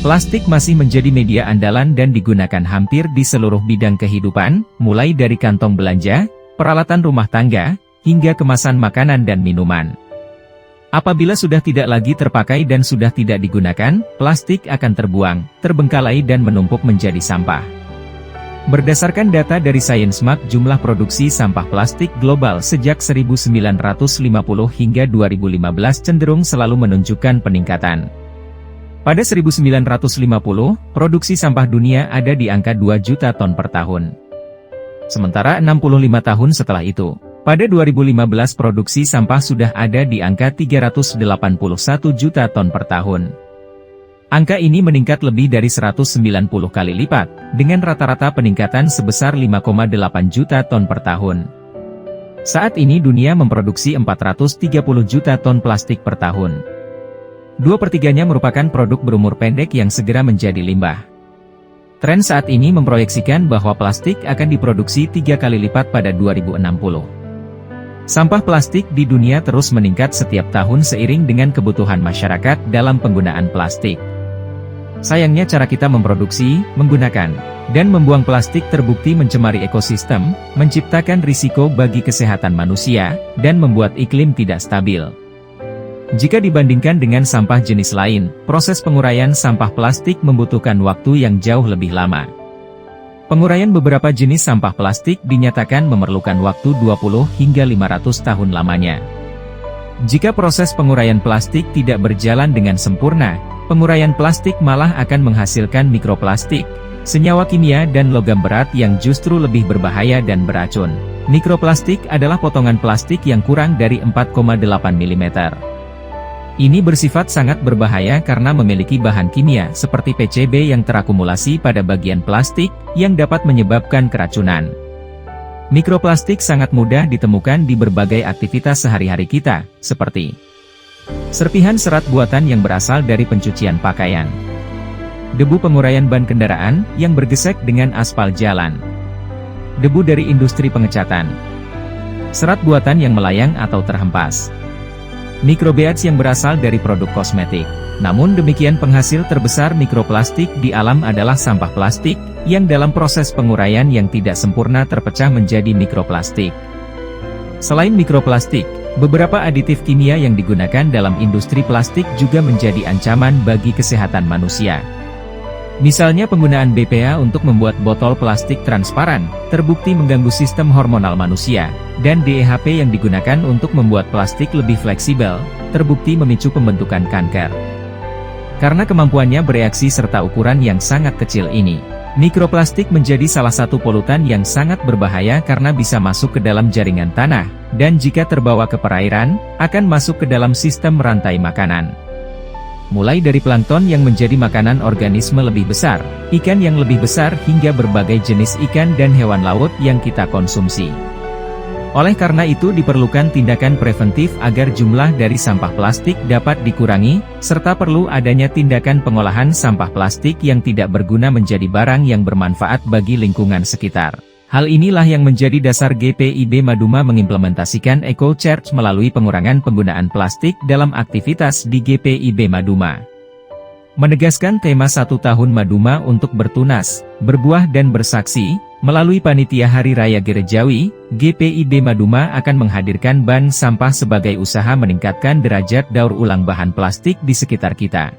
Plastik masih menjadi media andalan dan digunakan hampir di seluruh bidang kehidupan, mulai dari kantong belanja, peralatan rumah tangga, hingga kemasan makanan dan minuman. Apabila sudah tidak lagi terpakai dan sudah tidak digunakan, plastik akan terbuang, terbengkalai dan menumpuk menjadi sampah. Berdasarkan data dari ScienceMark, jumlah produksi sampah plastik global sejak 1950 hingga 2015 cenderung selalu menunjukkan peningkatan. Pada 1950, produksi sampah dunia ada di angka 2 juta ton per tahun. Sementara 65 tahun setelah itu, pada 2015 produksi sampah sudah ada di angka 381 juta ton per tahun. Angka ini meningkat lebih dari 190 kali lipat, dengan rata-rata peningkatan sebesar 5,8 juta ton per tahun. Saat ini dunia memproduksi 430 juta ton plastik per tahun. 2/3-nya merupakan produk berumur pendek yang segera menjadi limbah. Tren saat ini memproyeksikan bahwa plastik akan diproduksi 3 kali lipat pada 2060. Sampah plastik di dunia terus meningkat setiap tahun seiring dengan kebutuhan masyarakat dalam penggunaan plastik. Sayangnya cara kita memproduksi, menggunakan, dan membuang plastik terbukti mencemari ekosistem, menciptakan risiko bagi kesehatan manusia, dan membuat iklim tidak stabil. Jika dibandingkan dengan sampah jenis lain, proses penguraian sampah plastik membutuhkan waktu yang jauh lebih lama. Penguraian beberapa jenis sampah plastik dinyatakan memerlukan waktu 20 hingga 500 tahun lamanya. Jika proses penguraian plastik tidak berjalan dengan sempurna, penguraian plastik malah akan menghasilkan mikroplastik, senyawa kimia dan logam berat yang justru lebih berbahaya dan beracun. Mikroplastik adalah potongan plastik yang kurang dari 4,8 mm. Ini bersifat sangat berbahaya karena memiliki bahan kimia seperti PCB yang terakumulasi pada bagian plastik, yang dapat menyebabkan keracunan. Mikroplastik sangat mudah ditemukan di berbagai aktivitas sehari-hari kita, seperti serpihan serat buatan yang berasal dari pencucian pakaian, debu penguraian ban kendaraan yang bergesek dengan aspal jalan, debu dari industri pengecatan, serat buatan yang melayang atau terhempas, mikrobeads yang berasal dari produk kosmetik. Namun demikian, penghasil terbesar mikroplastik di alam adalah sampah plastik, yang dalam proses penguraian yang tidak sempurna terpecah menjadi mikroplastik. Selain mikroplastik, beberapa aditif kimia yang digunakan dalam industri plastik juga menjadi ancaman bagi kesehatan manusia. Misalnya penggunaan BPA untuk membuat botol plastik transparan, terbukti mengganggu sistem hormonal manusia, dan DEHP yang digunakan untuk membuat plastik lebih fleksibel, terbukti memicu pembentukan kanker. Karena kemampuannya bereaksi serta ukuran yang sangat kecil ini, mikroplastik menjadi salah satu polutan yang sangat berbahaya karena bisa masuk ke dalam jaringan tanah, dan jika terbawa ke perairan, akan masuk ke dalam sistem rantai makanan. Mulai dari plankton yang menjadi makanan organisme lebih besar, ikan yang lebih besar hingga berbagai jenis ikan dan hewan laut yang kita konsumsi. Oleh karena itu diperlukan tindakan preventif agar jumlah dari sampah plastik dapat dikurangi, serta perlu adanya tindakan pengolahan sampah plastik yang tidak berguna menjadi barang yang bermanfaat bagi lingkungan sekitar. Hal inilah yang menjadi dasar GPIB Maduma mengimplementasikan Eco Charge melalui pengurangan penggunaan plastik dalam aktivitas di GPIB Maduma. Menegaskan tema 1 tahun Maduma untuk bertunas, berbuah dan bersaksi, melalui Panitia Hari Raya Gerejawi, GPIB Maduma akan menghadirkan ban sampah sebagai usaha meningkatkan derajat daur ulang bahan plastik di sekitar kita.